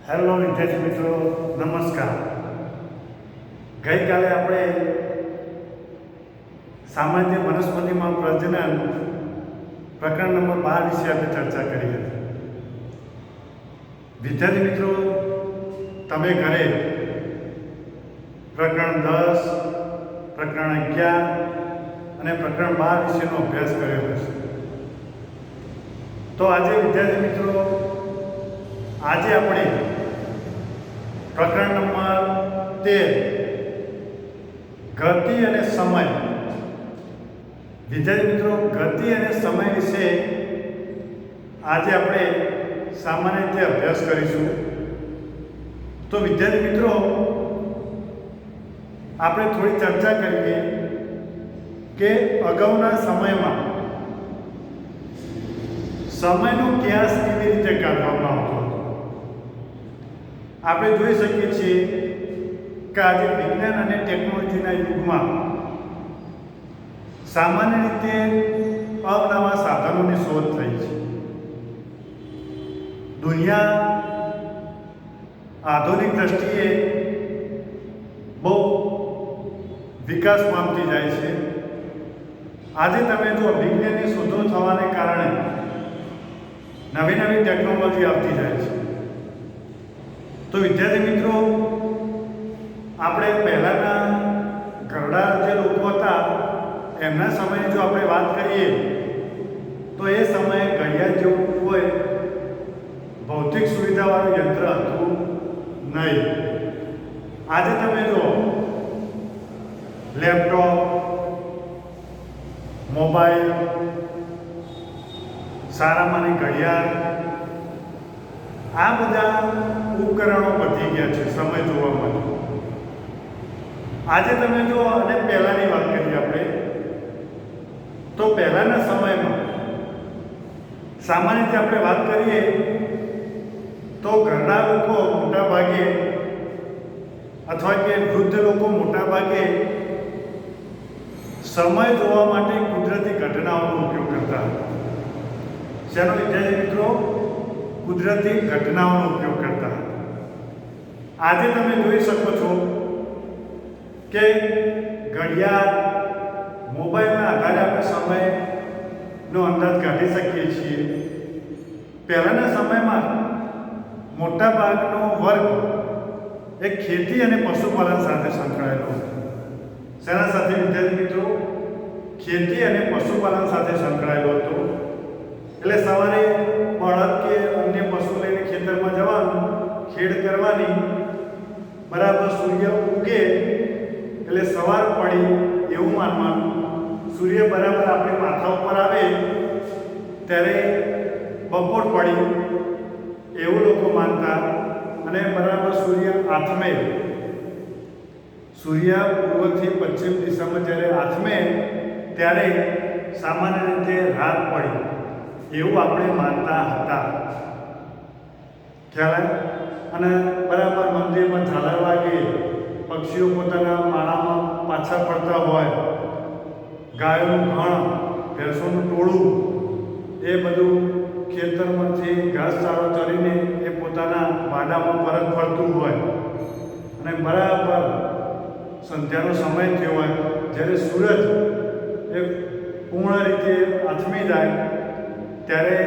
Hello વિદ્યાર્થી મિત્રો, નમસ્કાર. ગઈકાલે આપણે સામાન્ય વનસ્પતિમાં પ્રજનન પ્રકરણ નંબર 12 વિશે આપણે ચર્ચા કરી હતી. વિદ્યાર્થી મિત્રો, તમે ઘરે પ્રકરણ 10, પ્રકરણ 11 અને પ્રકરણ 12 વિશેનો અભ્યાસ કર્યો હશે. તો આજે વિદ્યાર્થી મિત્રો, આજે આપણે પ્રકરણ નંબર 13 ગતિ અને સમય. વિદ્યાર્થી મિત્રો, ગતિ અને સમય વિશે આજે આપણે સામાન્ય રીતે અભ્યાસ કરીશું. તો વિદ્યાર્થી મિત્રો, આપણે થોડી ચર્ચા કરીએ કે અગાઉના સમયમાં સમયનો ક્યાસ કેવી રીતે કાઢવામાં આવતો. આપણે જોઈ શકીએ છીએ કે આજે વિજ્ઞાન અને ટેકનોલોજીના યુગમાં સામાન્ય રીતે અવનવા સાધનોની શોધ થઈ છે. દુનિયા આધુનિક દ્રષ્ટિએ બહુ વિકાસ પામતી જાય છે. આજે તમે જો વિજ્ઞાનની શોધો થવાને કારણે નવી નવી ટેકનોલોજી આવતી જાય છે. તો વિદ્યાર્થી મિત્રો, આપણે પહેલાંના ઘરડા જે લોકો હતા એમના સમયની જો આપણે વાત કરીએ તો એ સમયે ઘડિયાળ જેવું કોઈ ભૌતિક સુવિધાવાળું યંત્ર હતું નહીં. આજે તમે જો લેપટોપ, મોબાઈલ, સારામાંની ઘડિયાળ, આ બધા ઉપકરણો વધી ગયા છે સમય જોવા માટે. આજે તમે જો અને પહેલાંની વાત કરીએ આપણે, તો પહેલાંના સમયમાં સામાન્ય રીતે આપણે વાત કરીએ તો ઘરના લોકો મોટા ભાગે અથવા કે વૃદ્ધ લોકો મોટા ભાગે સમય જોવા માટે કુદરતી ઘટનાઓનો ઉપયોગ કરતા હતા. શેનો વિદ્યાર્થી મિત્રો? કુદરતી ઘટનાઓનો ઉપયોગ કરતા હતા. આજે તમે જોઈ શકો છો કે ઘડિયાળ, મોબાઈલના આધારે આપણે સમયનો અંદાજ કાઢી શકીએ છીએ. પહેલાંના સમયમાં મોટા ભાગનો વર્ગ એ ખેતી અને પશુપાલન સાથે સંકળાયેલો હતો. શેના સાથે વિદ્યાર્થી મિત્રો? ખેતી અને પશુપાલન સાથે સંકળાયેલો હતો. એટલે સવારે બળદ કે અન્ય પશુ લઈને ખેતરમાં જવાનું, ખેડ કરવાની, બરાબર સૂર્ય ઉગે એટલે સવાર પડી એવું માનવાનું. સૂર્ય બરાબર આપણે માથા ઉપર આવે ત્યારે બપોર પડી એવું લોકો માનતા. અને બરાબર સૂર્ય આથમે, સૂર્ય પૂર્વથી પશ્ચિમ દિશામાં જ્યારે આથમે ત્યારે સામાન્ય રીતે રાત પડી એવું આપણે માનતા હતા. ખ્યાલ? અને બરાબર મંદિરમાં ઝાલર વાગે, પક્ષીઓ પોતાના માળામાં પાછા ફરતા હોય, ગાયોનું ઘણ, ભેંસોનું ટોળું એ બધું ખેતરમાંથી ઘાસચારો ચરીને એ પોતાના વાડામાં પરત ફરતું હોય અને બરાબર સંધ્યાનો સમય થયો હોય જ્યારે સૂરજ એ પૂર્ણ રીતે આથમી જાય ત્યારે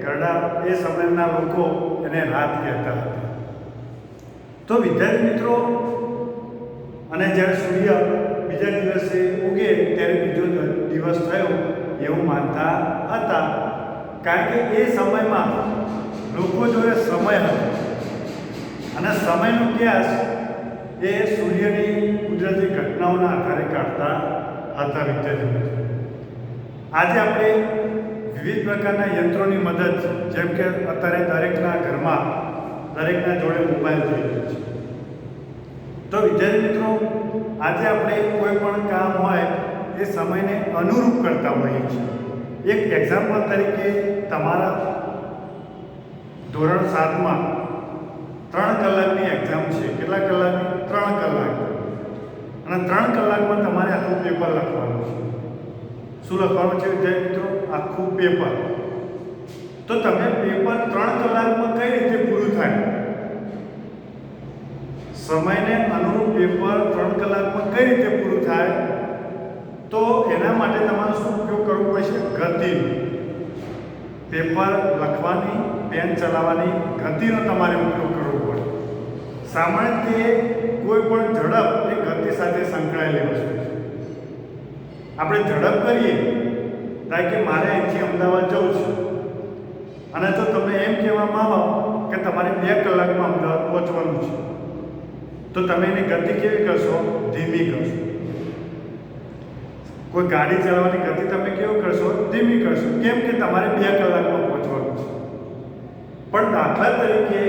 ઘરડા એ સમયના લોકો એને રાત કહેતા હતા. તો વિદ્યાર્થી મિત્રો, અને જ્યારે સૂર્ય બીજા દિવસે ઉગે ત્યારે બીજો દિવસ થયો એવું માનતા હતા. કારણ કે એ સમયમાં લોકો જોડે સમય હતો અને સમયનો ક્યાસ એ સૂર્યની કુદરતી ઘટનાઓના આધારે કાઢતા હતા. વિદ્યાર્થી મિત્રો, આજે આપણે વિવિધ પ્રકારના યંત્રોની મદદ, જેમ કે અત્યારે દરેકના ઘરમાં, દરેકના જોડે મોબાઈલ થઈ ગયો છે. તો વિદ્યાર્થી મિત્રો, આજે આપણે કોઈ પણ કામ હોય એ સમયને અનુરૂપ કરતા હોઈએ છીએ. એક એક્ઝામ્પલ તરીકે, તમારા ધોરણ 7માં 3 કલાકની એક્ઝામ છે. કેટલા કલાકની? 3 કલાક. અને 3 કલાકમાં તમારે આખું પેપર લખવાનું છે. શું લખવાનું છે વિદ્યાર્થી મિત્રો? આખું પેપર. તો તમે પેપર 3 કલાકમાં કઈ રીતે પૂરું થાય સમયને અનુરૂપ પેપર 3 કલાકમાં કઈ રીતે પૂરું થાય, તો એના માટે તમારે શું ઉપયોગ કરવો પડશે? ગતિ. પેપર લખવાની, પેન ચલાવવાની ગતિનો તમારે ઉપયોગ કરવો પડે. સામાન્ય રીતે કોઈ પણ ઝડપ એ ગતિ સાથે સંકળાયેલી વસ્તુ છે. આપણે ઝડપ કરીએ કારણ કે મારે અહીંથી અમદાવાદ જવું છે અને તો તમને એમ કહેવામાં આવે કે તમારે 2 કલાકમાં અમદાવાદ પહોંચવાનું છે, તો તમે એની ગતિ કેવી કરશો? ધીમી કરશો. કોઈ ગાડી ચલાવવાની ગતિ તમે કેવું કરશો? ધીમી કરશો. કેમ કે તમારે 2 કલાકમાં પહોંચવાનું છે. પણ દાખલા તરીકે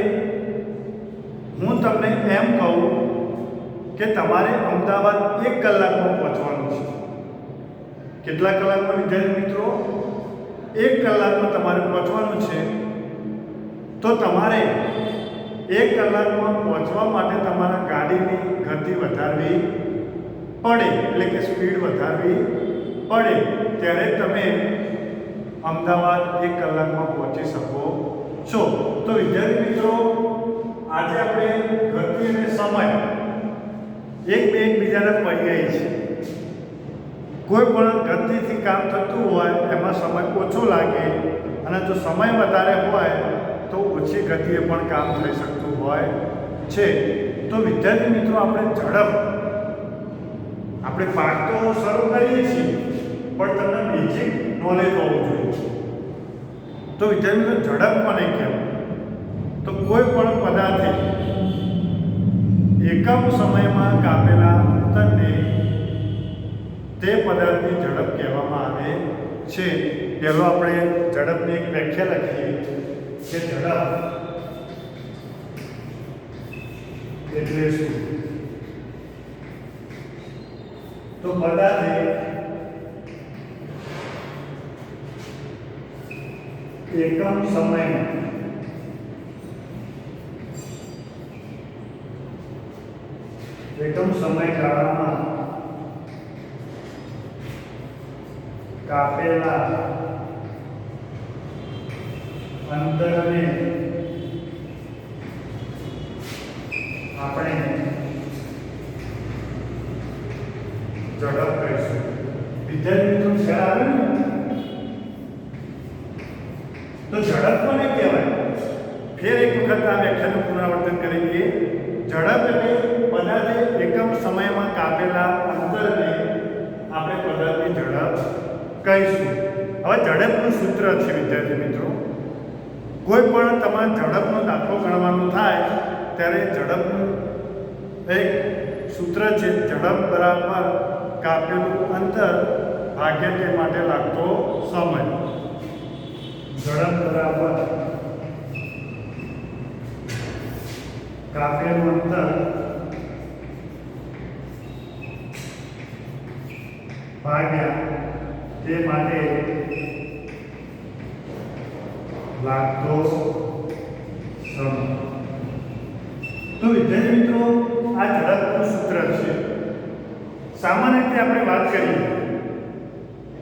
હું તમને એમ કહું કે તમારે અમદાવાદ 1 કલાકમાં પહોંચવાનું છે. કેટલા કલાકમાં વિદ્યાર્થી મિત્રો? 1 કલાકમાં તમારે પહોંચવાનું છે. તો તમારે 1 કલાકમાં પહોંચવા માટે તમારા ગાડીની ગતિ વધારવી પડે, એટલે કે સ્પીડ વધારવી પડે. ત્યારે તમે અમદાવાદ 1 કલાકમાં પહોંચી શકો છો. તો વિદ્યાર્થી મિત્રો, આજે આપણે ગતિ અને સમય એકબીજાને પર્યાય છે. કોઈ પણ ગતિથી કામ થતું હોય એમાં સમય ઓછો લાગે, અને જો સમય વધારે હોય તો ઓછી ગતિએ પણ કામ થઈ શકતું હોય છે. તો વિદ્યાર્થી મિત્રો, આપણે ઝડપ, આપણે પાઠ તો શરૂ કરીએ છીએ પણ તમને બેઝિક નોલેજ હોવું જોઈએ. તો વિદ્યાર્થી મિત્રો, ઝડપ કોને કહેવાય? તો કોઈ પણ પદાર્થે એકમ સમયમાં કાપેલા અંતરને તે પદાર્થની ઝડપ કહેવામાં આવે છે. પહેલો આપણે ઝડપની એક વ્યાખ્યા લખીએ કે ઝડપ એટલે શું? તો પદાર્થે એકમ સમયમાં સમયગાળામાં કાપેલા અંતરને આપણે ઝડપ કહીશું. વિદ્યાર્થી મિત્રો, ખ્યાલ આવે ને? તો ઝડપ કોને કહેવાય? ફેર એક વખત આ વ્યાખ્યાનું પુનરાવર્તન કરી દઈએ. ઝડપ એટલે પદાર્થે એકમ સમયમાં કાપેલા અંતરને આપણે પદાર્થની ઝડપ કહીશું. હવે ઝડપનું સૂત્ર છે વિદ્યાર્થી મિત્રો. કોઈ પણ તમારે ઝડપનો દાખલો ગણવાનો થાય ત્યારે ઝડપનું એક સૂત્ર છે, ઝડપ બરાબર કાપેલું અંતર ભાગ્યા તે માટે લાગતો સમય. ઝડપ બરાબર કાપેલું અંતર ભાગ્યા તે માટે લાગતો સમય. તો વિદ્યાર્થી મિત્રો, આ ઝડપનું સૂત્ર છે. સામાન્ય રીતે આપણે વાત કરીએ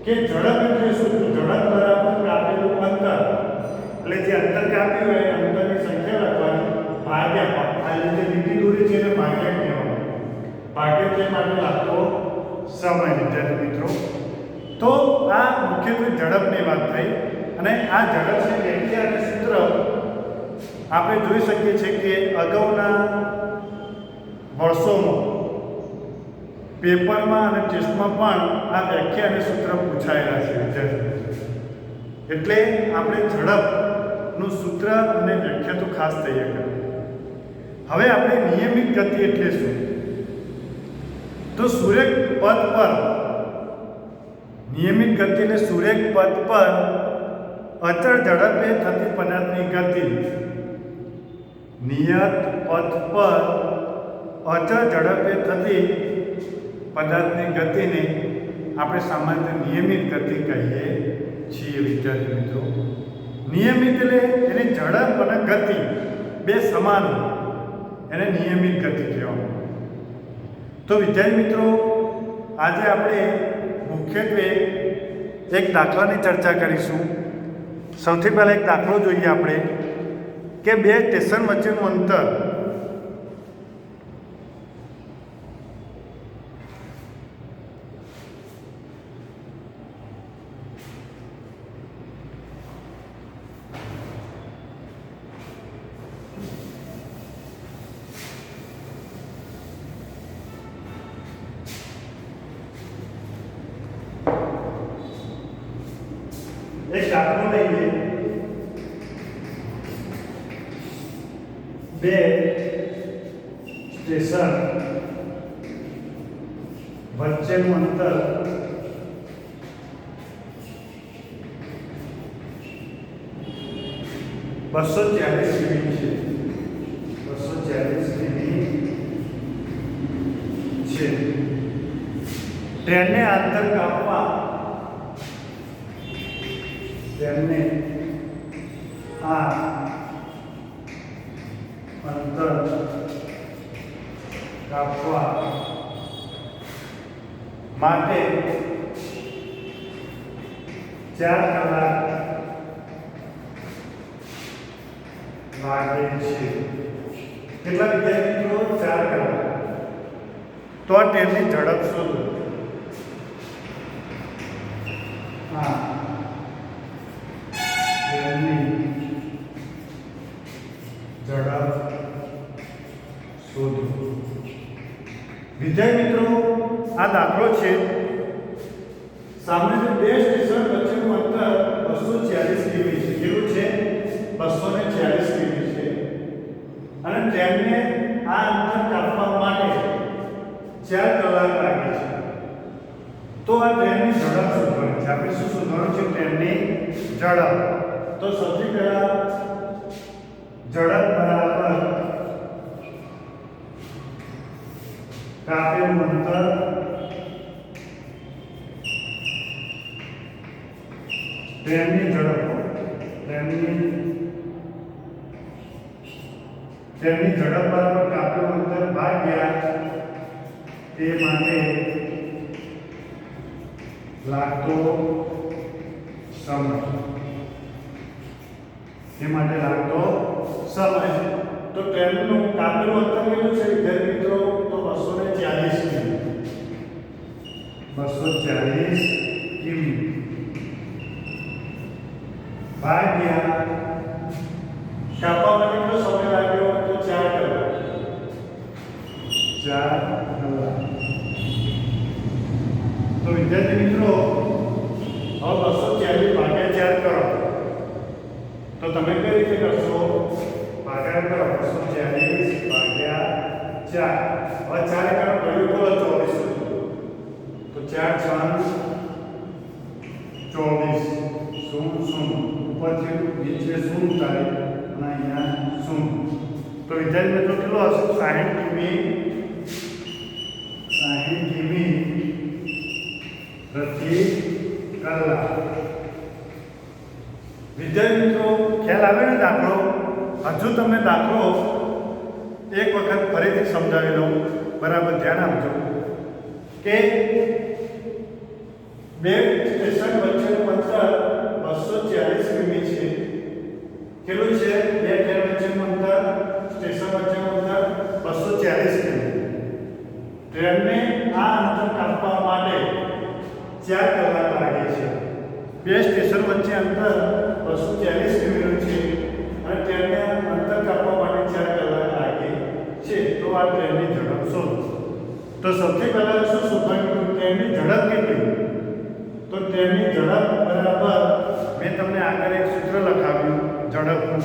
કે ઝડપ એટલે શું? ઝડપ બરાબર કાપેલું અંતર, એટલે જે અંતર કાપ્યું હોય અંતરની સંખ્યા લખવાની ભાગ્યા, આ જે લીટી દોરી છે એને ભાગ્યા કહેવાય. ભાગ્યા તે માટે લાગતો સમય. વિદ્યાર્થી મિત્રો, તો આ મુખ્યત્વે ઝડપની વાત થઈ. અને આ ઝડપની વ્યાખ્યા અને સૂત્ર આપણે જોઈ શકીએ છીએ કે અગાઉના વર્ષોમાં પેપરમાં અને ટેસ્ટમાં પણ આ વ્યાખ્યા અને સૂત્ર પૂછાયેલા છે વિદ્યાર્થી. એટલે આપણે ઝડપનું સૂત્ર અને વ્યાખ્યા તો ખાસ તૈયાર કરવી. હવે આપણે નિયમિત ગતિ એટલે શું? તો સુરેખ પથ પર, નિયમિત ગતિ એટલે સુરેખ પથ પર અચળ ઝડપે થતી પદાર્થની ગતિ. નિયત પથ પર અચળ ઝડપે થતી પદાર્થની ગતિને આપણે સામાન્ય નિયમિત ગતિ કહીએ છીએ. વિદ્યાર્થી મિત્રો, નિયમિત એટલે એની ઝડપ અને ગતિ બે સમાન, એને નિયમિત ગતિ કહેવામાં. તો વિદ્યાર્થી મિત્રો, આજે આપણે મુખ્યત્વે એક દાખલાની ચર્ચા કરીશું. સૌથી પહેલાં એક દાખલો જોઈએ આપણે કે બે સ્ટેશન વચ્ચેનું અંતર બે સ્ટેશન વચ્ચેનું અંતર 240 કિમી છે. 240 કિમી છે. ટ્રેનને આંતર કાપવા ટ્રેનને આ અંતર કાપવા માટે 4 કલાક લાગે છે. કેટલા વિદ્યાર્થી મિત્રો? 4 કલાક. તો આ ટ્રેનની ઝડપ શોધો. હા, ટ્રેનની ઝડપ શોધો. વિદ્યાર્થી મિત્રો, આ દાખલો છે. સામાન્ય બે સ્ટેશન વચ્ચેનું અંતર 240 કિમી છે. કેટલું છે? 240 કિમી છે. અને ટ્રેનને આ અંતર કાપવા માટે 4 કલાક લાગે છે. તો આ ટ્રેનની ઝડપ શોધવાની છે. આપણે શું શોધવાનું છે? ટ્રેનની ઝડપ. તો સૌથી પહેલા ઝડપ બરાબર કાપેલું અંતર ટ્રેનની ઝડપ. ટ્રેનની ઝડપ બરાબર કાપેલું અંતર ભાગ્યા તે માટે લાગતો સમય. તો ટ્રેનનું કાપેલું અંતર કેટલું છે વિદ્યાર્થી મિત્રો? તો 240 કિમી. 240 કિમી ભાગ્યા કાપવા માટે કેટલો સમય લાગ્યો? તો 4 કલાક. 4 કલાક. તો વિદ્યાર્થી મિત્રો, હવે 240 ભાગ્યા 4 કરો તો તમે કઈ રીતે કરશો? ભાગાકાર કરો. 240 ભાગ્યા 4. હવે 4 કરો કયું બોલો? 24. તો 4 × 24 0 ઉપરથી નીચે 0 થાય અને અહીંયા 0. તો વિદ્યાર્થી મિત્રો કેટલો હશે? 60 કિમી. 60 કિમી પ્રતિ કલાક. વિદ્યાર્થી મિત્રો, ખ્યાલ આવે ને દાખલો? હજુ તમને દાખલો એક વખત ફરીથી સમજાવી દઉં. બરાબર ધ્યાન આપજો કે બે સ્ટેશન વચ્ચેનું અંતર 240 કિમી છે. કેટલું છે? બે ટ્રેન વચ્ચેનું અંતર, સ્ટેશન વચ્ચેનું અંતર 240 કિમી. ટ્રેનને આ અંતર કાપવા માટે 4 કલાક લાગે છે. બે સ્ટેશન વચ્ચે અંતર 240 કિમીનું છે અને ટ્રેનને અંતર કાપવા માટે 4 કલાક લાગે છે. તો આ ટ્રેનની ઝડપ શોધો. તો સૌથી પહેલા શું શોધવાનું? ટ્રેનની ઝડપ કેટલી? તો ટ્રેનની ઝડપ બરાબર મેં તમને આગળ એક સૂત્ર લખાવ્યું ઝડપનું.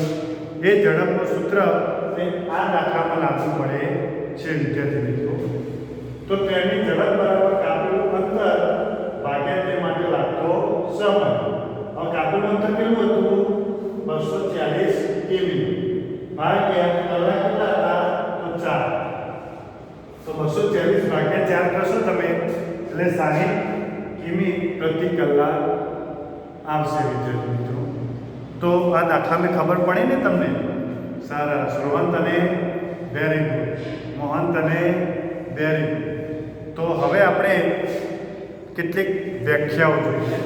એ ઝડપનું સૂત્ર એ આ દાખલામાં લાગુ પડે છે વિદ્યાર્થી મિત્રો. તો ટ્રેનની ઝડપ બરાબર કાપેલું અંતર ભાગ્યા તે માટે લાગતો સમય. હવે કાપેલું અંતર કેટલું હતું? 240 કિમી ભાગ્યા કલાક કેટલા હતા? તો 4. તો 240 ભાગ્યા 4 કરશો તમે એટલે 60 કિમી પ્રતિ કલાક આવશે વિદ્યાર્થી મિત્રો. તો આ દાખલામાં ખબર પડી ને તમને? સરસ. રોહન તને વેરી ગુડ. મોહન તને વેરી ગુડ. તો હવે આપણે કેટલીક વ્યાખ્યાઓ જોઈએ.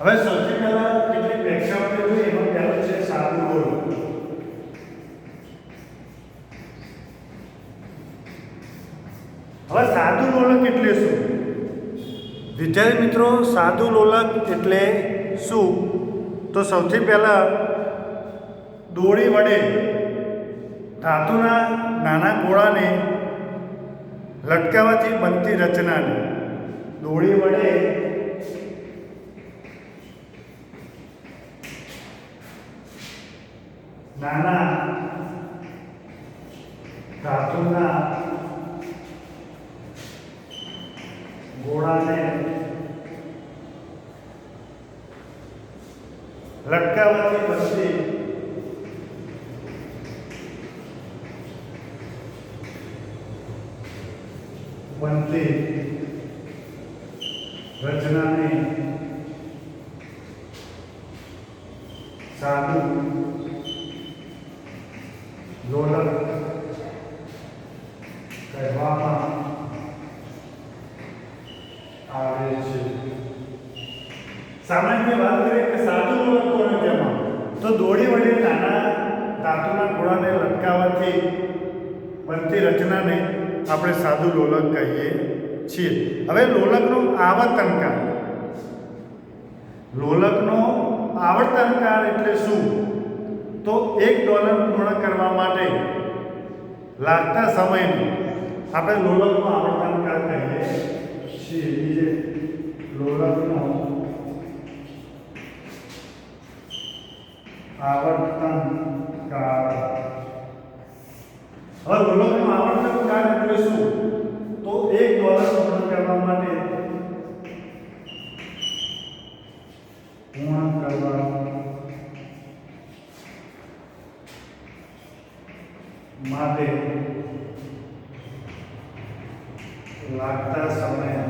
હવે સૌથી પહેલા કેટલીક વ્યાખ્યાઓ જોઈએ. એમાં પહેલું છે સાદું બોલવું. હવે સાદું લોલક એટલે શું? વિદ્યાર્થી મિત્રો, સાદું લોલક એટલે શું? તો સૌથી પહેલાં દોરી વડે ધાતુના નાના ગોળાને લટકાવવાથી બનતી રચનાને દોરી વડે નાના ધાતુના ગોળાને લટકાવવાથી બનતી રચનાને સાદું લોલક કહેવામાં આવે છે. સામાન્ય વાત કરીએ કે સાદું લોલક કોને કહેવામાં? તો દોરી વડે નાના ધાતુના ગોળાને લટકાવવાથી બનતી રચનાને આપણે સાદું લોલક કહીએ છીએ. હવે લોલકનો આવર્તનકાળ. લોલકનો આવર્તનકાળ એટલે શું? તો એક ડોલર પૂર્ણ કરવા માટે લાગતા સમયને આપણે લોલકનો આવર્તનકાળ કહીએ છીએ. લોલકનો આવર્તનકાળ. હવે લોલકનો આવર્તનકાળ એટલે શું? તો એક ડોલર પૂર્ણ કરવા માટે લાગતા સમય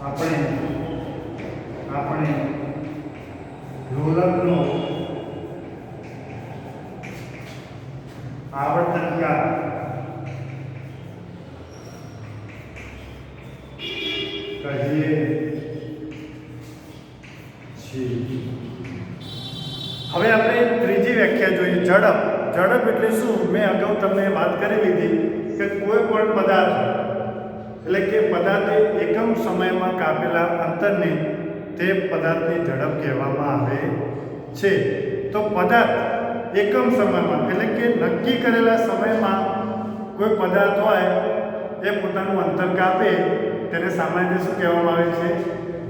આપણે લોલકનો આવર્તનકાળ કહીએ છીએ. હવે આપણે ત્રીજી વ્યાખ્યા જોઈએ, ઝડપ. ઝડપ એટલે શું? મેં અગાઉ તમને વાત કરી લીધી કે કોઈ પણ પદાર્થ એટલે કે પદાર્થે એકમ સમયમાં કાપેલા અંતરને તે પદાર્થની ઝડપ કહેવામાં આવે છે. તો પદાર્થ એકમ સમયમાં એટલે કે નક્કી કરેલા સમયમાં કોઈ પદાર્થ હોય એ પોતાનું અંતર કાપે તેને સામાન્ય શું કહેવામાં આવે છે?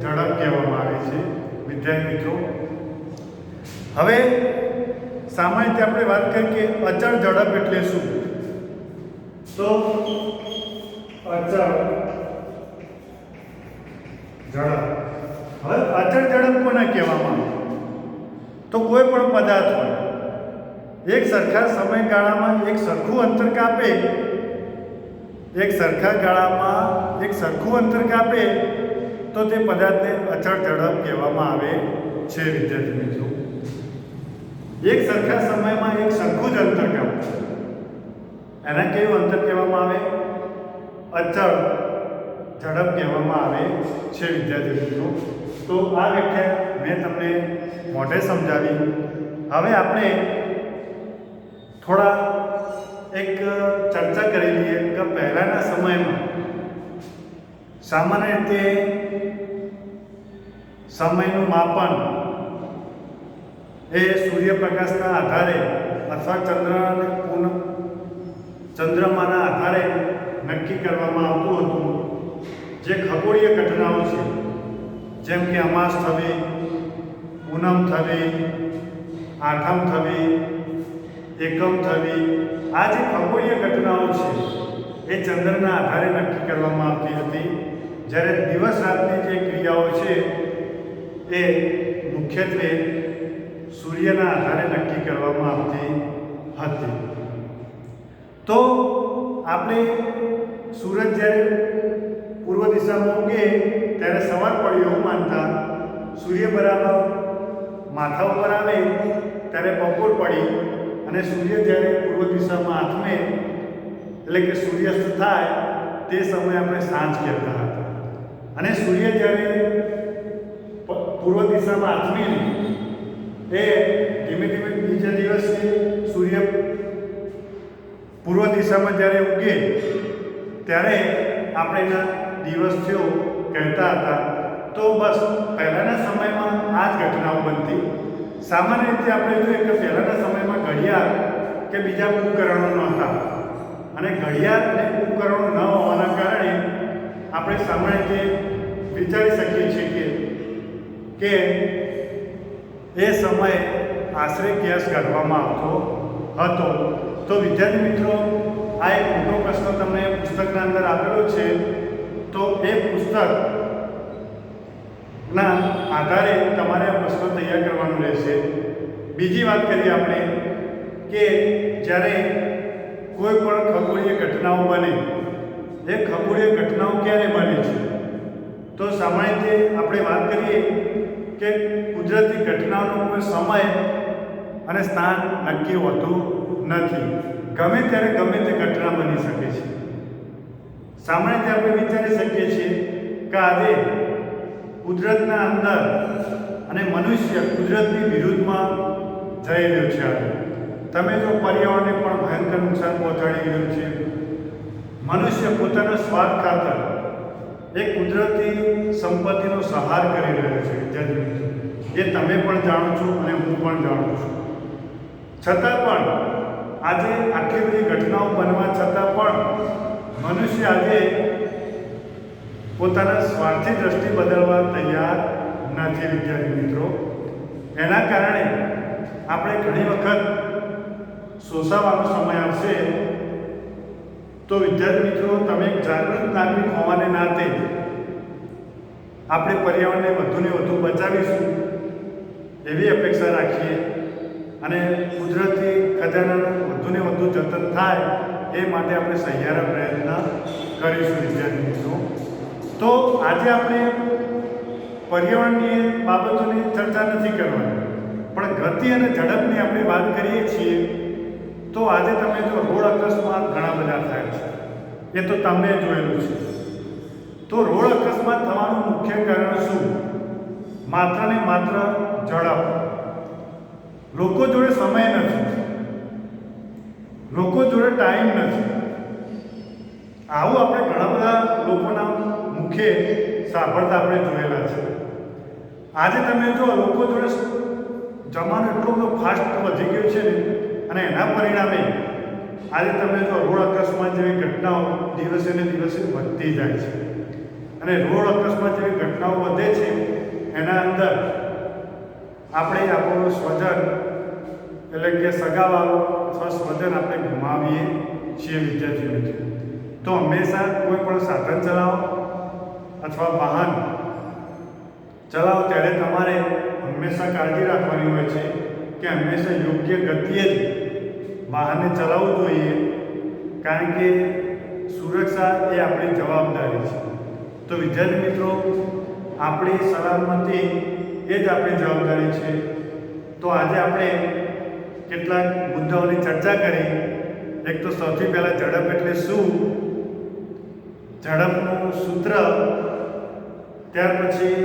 ઝડપ કહેવામાં આવે છે. વિદ્યાર્થી મિત્રો, હવે સામાન્ય રીતે આપણે વાત કરીએ કે અચળ ઝડપ એટલે શું? તો અચળ ઝડપ. હવે અચળ ઝડપ કોને કહેવામાં આવે? તો કોઈ પણ પદાર્થ હોય એક સરખા સમયગાળામાં એક સરખું અંતર કાપે, એક સરખા ગાળામાં એક સરખું અંતર કાપે તો તે પદાર્થને અચળ ઝડપ કહેવામાં આવે છે. વિદ્યાર્થી મિત્રો, એક સરખા સમયમાં એક સરખું જ અંતર કાપે એને કેવું અંતર કહેવામાં આવે? અચળ ઝડપ કહેવામાં આવે છે. વિદ્યાર્થી મિત્રો, તો આ વ્યાખ્યા મેં તમને મોઢે સમજાવી. હવે આપણે થોડા એક ચર્ચા કરી લઈએ કે પહેલાંના સમયમાં સામાન્ય રીતે સમયનું માપન એ સૂર્યપ્રકાશના આધારે અથવા ચંદ્રમાના આધારે નક્કી કરવામાં આવતું હતું. જે ખગોળીય ઘટનાઓ છે જેમ કે અમાસ થવી, પૂનમ થવી, આઠમ થવી, એકમ થવી, આ જે ખગોળીય ઘટનાઓ છે એ ચંદ્રના આધારે નક્કી કરવામાં આવતી હતી. જ્યારે દિવસ રાતની જે ક્રિયાઓ છે એ મુખ્યત્વે સૂર્યના આધારે નક્કી કરવામાં આવતી હતી. તો આપણે સૂરજ જ્યારે પૂર્વ દિશામાં ઉગે ત્યારે સવાર પડ્યો એવું માનતા, સૂર્ય બરાબર માથા ઉપર આવે ત્યારે બપોર પડી અને સૂર્ય જ્યારે પૂર્વ દિશામાં આથમે એટલે કે સૂર્યાસ્ત થાય તે સમયે આપણે સાંજ કહેતા હતા. અને સૂર્ય જ્યારે પૂર્વ દિશામાં આથમીને એ ધીમે ધીમે બીજા દિવસે સૂર્ય પૂર્વ દિશામાં જ્યારે ઉગે ત્યારે આપણે એના દિવસ થયો કહેતા હતા. તો બસ પહેલાંના સમયમાં આ જ ઘટનાઓ બનતી. સામાન્ય રીતે આપણે જોઈએ કે પહેલાંના સમયમાં ઘડિયાળ કે બીજા ઉપકરણો નહોતા, અને ઘડિયાળ અને ઉપકરણો ન હોવાના કારણે આપણે સામાન્ય રીતે વિચારી શકીએ છીએ કે એ સમયે આશરે ગેસ કાઢવામાં આવતો હતો. તો વિદ્યાર્થી મિત્રો, આ એક મોટો પ્રશ્ન તમને પુસ્તકના અંદર આપેલો છે. તો એ પુસ્તકના આધારે તમારે આ પ્રશ્નો તૈયાર કરવાનું રહેશે. બીજી વાત કરીએ આપણે કે જ્યારે કોઈ પણ ખગોળીય ઘટનાઓ બને, એ ખગોળીય ઘટનાઓ ક્યારે બને છે? તો સામાન્ય રીતે આપણે વાત કરીએ કે કુદરતી ઘટનાઓનો કોઈ સમય અને સ્થાન નક્કી હોતું નથી. ગમે ત્યારે ગમે તે ઘટના બની શકે છે. સામાન્ય રીતે આપણે વિચારી શકીએ છીએ કે આજે કુદરતના અંદર અને મનુષ્ય કુદરતની વિરુદ્ધમાં જઈ રહ્યો છે. આજે તમે જો પર્યાવરણને પણ ભયંકર નુકસાન પહોંચાડી રહ્યું છે. મનુષ્ય પોતાના સ્વાર્થ ખાતર એ કુદરતી સંપત્તિનો સહાર કરી રહ્યો છે. એ તમે પણ જાણો છો અને હું પણ જાણું છું. છતાં પણ આજે આટલી બધી ઘટનાઓ બનવા છતાં પણ મનુષ્ય આજે પોતાના સ્વાર્થી દ્રષ્ટિ બદલવા તૈયાર નથી. વિદ્યાર્થી મિત્રો, એના કારણે આપણે ઘણી વખત શોષાવાનો સમય આવશે. તો વિદ્યાર્થી મિત્રો, તમે એક જાગૃત નાગરિક હોવાને નાતે આપણે પર્યાવરણને વધુને વધુ બચાવીશું એવી અપેક્ષા રાખીએ, અને કુદરતી ખજાનાનું વધુને વધુ જતન થાય એ માટે આપણે સહિયારા પ્રયત્ન કરીશું. વિદ્યાર્થી મિત્રો, તો આજે આપણે પર્યાવરણની બાબતોની ચર્ચા નથી કરવાની, પણ ગતિ અને ઝડપની આપણે વાત કરીએ છીએ. તો આજે તમે જો રોડ અકસ્માત ઘણા બધા થાય છે, એ તો તમે જોયેલું છે. તો રોડ અકસ્માત થવાનું મુખ્ય કારણ શું? માત્ર ને માત્ર ઝડપ. લોકો જોડે સમય નથી, લોકો જોડે ટાઈમ નથી. આવું આપણે ઘણા બધા લોકોના મુખે સાંભળતા આપણે જોયેલા છે. આજે તમે જો લોકો જોડે જમાનો એટલો બધો ફાસ્ટ વધી ગયો છે ને, અને એના પરિણામે આજે તમે જો રોડ અકસ્માત જેવી ઘટનાઓ દિવસે ને દિવસે વધતી જાય છે. અને રોડ અકસ્માત જેવી ઘટનાઓ વધે છે, એના અંદર આપણે આપણો સ્વજન એટલે કે સગાવાળો અથવા સ્વજન આપણે ગુમાવીએ છીએ. વિદ્યાર્થી મિત્રો, તો હંમેશા કોઈ પણ સાધન ચલાવો અથવા વાહન ચલાવો ત્યારે તમારે હંમેશા કાળજી રાખવાની હોય છે કે હંમેશા યોગ્ય ગતિએ જ વાહનને ચલાવવું જોઈએ, કારણ કે સુરક્ષા એ આપણી જવાબદારી છે. તો વિદ્યાર્થી મિત્રો, આપણી સલામતી એ જ આપણી જવાબદારી છે. તો આજે આપણે કેટલાક મુદ્દાઓની ચર્ચા કરી. એક તો સૌથી પહેલાં ઝડપ એટલે શું, ઝડપનું સૂત્ર, ત્યાર પછી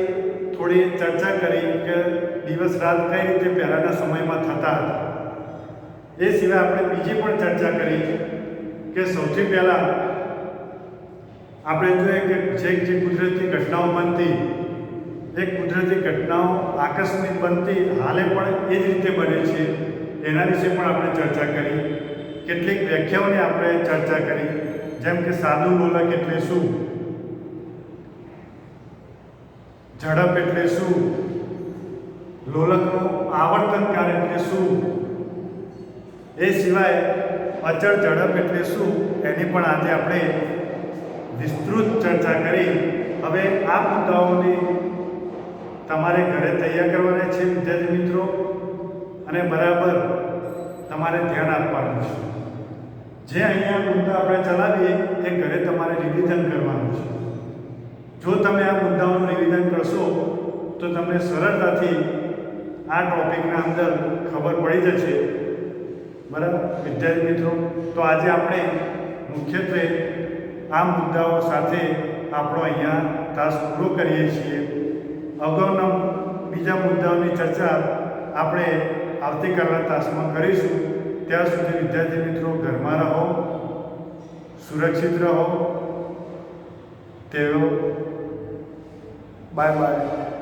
થોડી ચર્ચા કરી કે દિવસ રાત કઈ રીતે પહેલાંના સમયમાં થતા હતા. એ સિવાય આપણે બીજી પણ ચર્ચા કરી કે સૌથી પહેલાં આપણે જોઈએ કે જે કુદરતી ઘટનાઓ બનતી, એ કુદરતી ઘટનાઓ આકસ્મિક બનતી, હાલે પણ એ જ રીતે બને છે. એના વિશે પણ આપણે ચર્ચા કરી. કેટલીક વ્યાખ્યાઓની આપણે ચર્ચા કરી, જેમ કે સાદું લોલક એટલે શું, ઝડપ એટલે શું, લોલકનું આવર્તનકાળ એટલે શું, એ સિવાય અચળ ઝડપ એટલે શું, એની પણ આજે આપણે વિસ્તૃત ચર્ચા કરી. હવે આ મુદ્દાઓની તમારે ઘરે તૈયાર કરવાના છે વિદ્યાર્થી મિત્રો, અને બરાબર તમારે ધ્યાન આપવાનું છે. જે અહીંયા મુદ્દા આપણે ચલાવીએ એ ઘરે તમારે રિવિઝન કરવાનું છે. જો તમે આ મુદ્દાઓનું રિવિઝન કરશો તો તમને સરળતાથી આ ટોપિકના અંદર ખબર પડી જશે. બરાબર વિદ્યાર્થી મિત્રો, તો આજે આપણે મુખ્યત્વે આ મુદ્દાઓ સાથે આપણો અહીંયા તાસ પૂરો કરીએ છીએ. અગાઉના બીજા મુદ્દાઓની ચર્ચા આપણે આવતીકાલના તાસમાં કરીશું. ત્યાં સુધી વિદ્યાર્થી મિત્રો ઘરમાં રહો, સુરક્ષિત રહો. તેઓ બાય બાય.